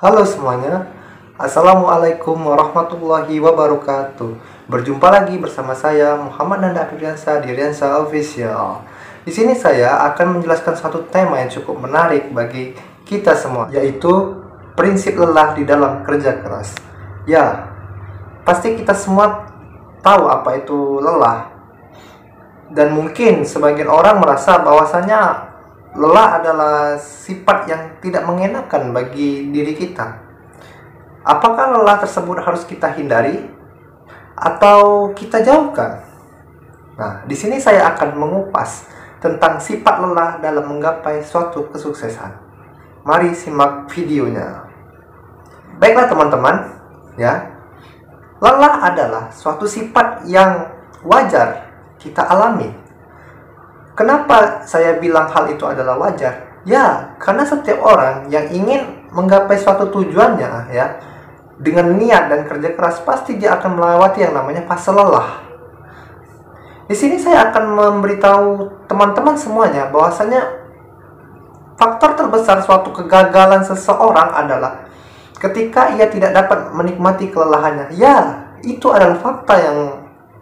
Halo semuanya, Assalamualaikum warahmatullahi wabarakatuh. Berjumpa lagi bersama saya Muhammad Nanda Adriansa di Riansa Official. Di sini saya akan menjelaskan satu tema yang cukup menarik bagi kita semua, yaitu prinsip lelah di dalam kerja keras. Ya, pasti kita semua tahu apa itu lelah. Dan mungkin sebagian orang merasa bahwasanya lelah adalah sifat yang tidak mengenakan bagi diri kita. Apakah lelah tersebut harus kita hindari atau kita jauhkan? Nah, di sini saya akan mengupas tentang sifat lelah dalam menggapai suatu kesuksesan. Mari simak videonya. Baiklah teman-teman, ya. Lelah adalah suatu sifat yang wajar kita alami. Kenapa saya bilang hal itu adalah wajar? Ya, karena setiap orang yang ingin menggapai suatu tujuannya, ya, dengan niat dan kerja keras, pasti dia akan melewati yang namanya fase lelah. Di sini saya akan memberitahu teman-teman semuanya bahwasanya faktor terbesar suatu kegagalan seseorang adalah ketika ia tidak dapat menikmati kelelahannya. Ya, itu adalah fakta yang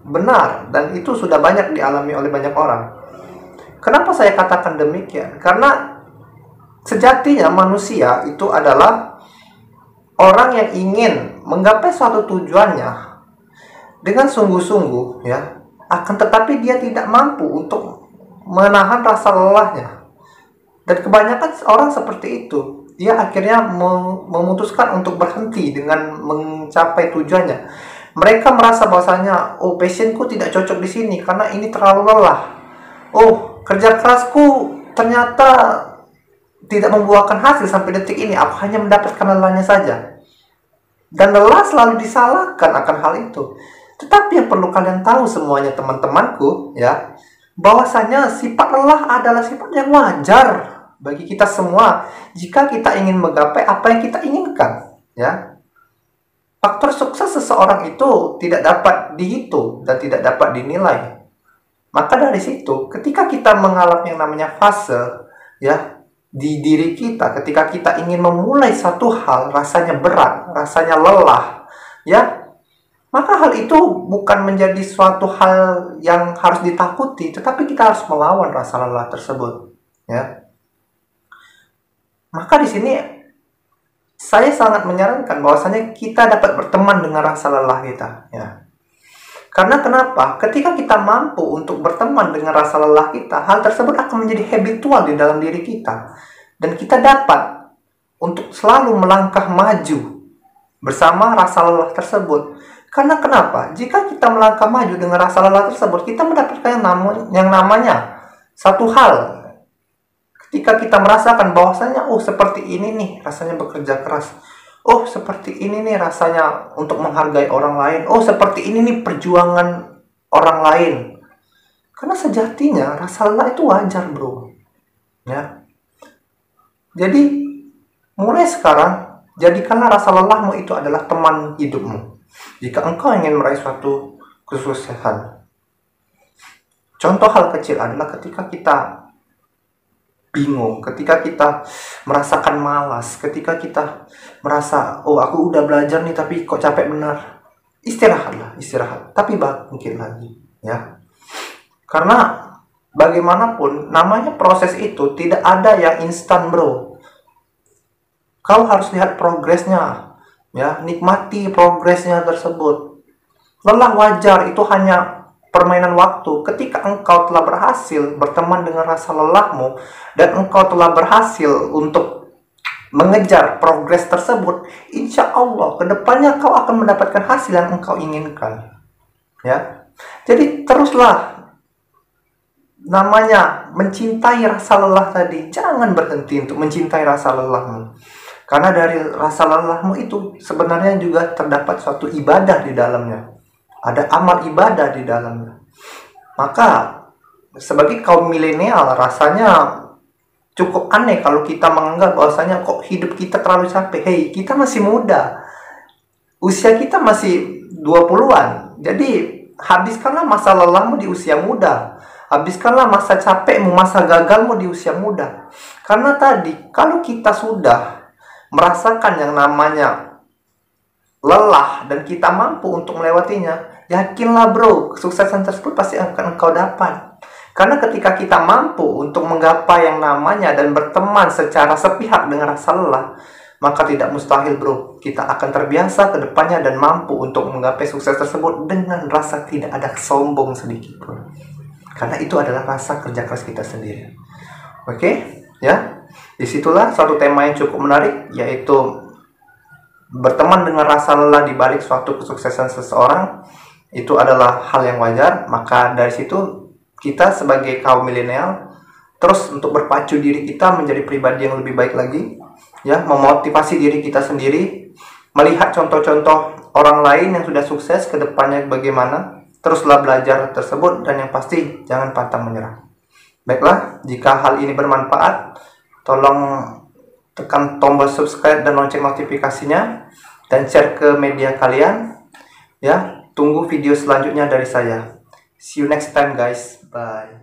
benar dan itu sudah banyak dialami oleh banyak orang. Kenapa saya katakan demikian? Karena sejatinya manusia itu adalah orang yang ingin menggapai suatu tujuannya dengan sungguh-sungguh, ya. Akan tetapi dia tidak mampu untuk menahan rasa lelahnya. Dan kebanyakan orang seperti itu. Dia akhirnya memutuskan untuk berhenti dengan mencapai tujuannya. Mereka merasa bahwasanya, oh, passionku tidak cocok di sini karena ini terlalu lelah. Oh, kerja kerasku ternyata tidak membuahkan hasil sampai detik ini. Aku hanya mendapatkan lelahnya saja. Dan lelah selalu disalahkan akan hal itu. Tetapi yang perlu kalian tahu semuanya teman-temanku, ya, bahwasanya sifat lelah adalah sifat yang wajar bagi kita semua jika kita ingin menggapai apa yang kita inginkan, ya. Faktor sukses seseorang itu tidak dapat dihitung dan tidak dapat dinilai. Maka dari situ, ketika kita mengalami yang namanya fase, ya, di diri kita, ketika kita ingin memulai satu hal, rasanya berat, rasanya lelah, ya, maka hal itu bukan menjadi suatu hal yang harus ditakuti, tetapi kita harus melawan rasa lelah tersebut, ya. Maka di sini saya sangat menyarankan bahwasanya kita dapat berteman dengan rasa lelah kita, ya. Karena kenapa? Ketika kita mampu untuk berteman dengan rasa lelah kita, hal tersebut akan menjadi habitual di dalam diri kita. Dan kita dapat untuk selalu melangkah maju bersama rasa lelah tersebut. Karena kenapa? Jika kita melangkah maju dengan rasa lelah tersebut, kita mendapatkan yang namanya satu hal. Ketika kita merasakan bahwasanya, oh, seperti ini nih rasanya bekerja keras. Oh, seperti ini nih rasanya untuk menghargai orang lain. Oh, seperti ini nih perjuangan orang lain. Karena sejatinya rasa lelah itu wajar, bro. Ya. Jadi, mulai sekarang, jadikanlah rasa lelahmu itu adalah teman hidupmu. Jika engkau ingin meraih suatu kesuksesan. Contoh hal kecil adalah ketika kita bingung, ketika kita merasakan malas, ketika kita merasa, oh, aku udah belajar nih tapi kok capek benar. Istirahatlah, istirahat. Tapi bangkit lagi, ya. Karena bagaimanapun namanya proses itu tidak ada yang instan, bro. Kau harus lihat progresnya, ya, nikmati progresnya tersebut. Lelah wajar, itu hanya permainan waktu. Ketika engkau telah berhasil berteman dengan rasa lelahmu dan engkau telah berhasil untuk mengejar progres tersebut, insya Allah kedepannya kau akan mendapatkan hasil yang engkau inginkan, ya. Jadi teruslah namanya mencintai rasa lelah tadi. Jangan berhenti untuk mencintai rasa lelahmu, karena dari rasa lelahmu itu sebenarnya juga terdapat suatu ibadah di dalamnya. Ada amal ibadah di dalamnya. Maka sebagai kaum milenial rasanya cukup aneh kalau kita menganggap bahwasanya kok hidup kita terlalu capek. Hei, kita masih muda. Usia kita masih 20-an. Jadi habiskanlah masa lelahmu di usia muda. Habiskanlah masa capekmu, masa gagalmu di usia muda. Karena tadi kalau kita sudah merasakan yang namanya lelah dan kita mampu untuk melewatinya, yakinlah bro, kesuksesan tersebut pasti akan engkau dapat. Karena ketika kita mampu untuk menggapai yang namanya dan berteman secara sepihak dengan rasa lelah, maka tidak mustahil bro, kita akan terbiasa ke depannya dan mampu untuk menggapai sukses tersebut dengan rasa tidak ada sombong sedikit bro. Karena itu adalah rasa kerja keras kita sendiri. Oke, ya. Disitulah suatu tema yang cukup menarik, yaitu berteman dengan rasa lelah di balik suatu kesuksesan seseorang. Itu adalah hal yang wajar. Maka dari situ kita sebagai kaum milenial terus untuk berpacu diri kita menjadi pribadi yang lebih baik lagi, ya, memotivasi diri kita sendiri, melihat contoh-contoh orang lain yang sudah sukses ke depannya bagaimana, teruslah belajar tersebut, dan yang pasti jangan pantang menyerah. Baiklah, jika hal ini bermanfaat, tolong tekan tombol subscribe dan lonceng notifikasinya dan share ke media kalian, ya. Tunggu video selanjutnya dari saya. See you next time guys, bye.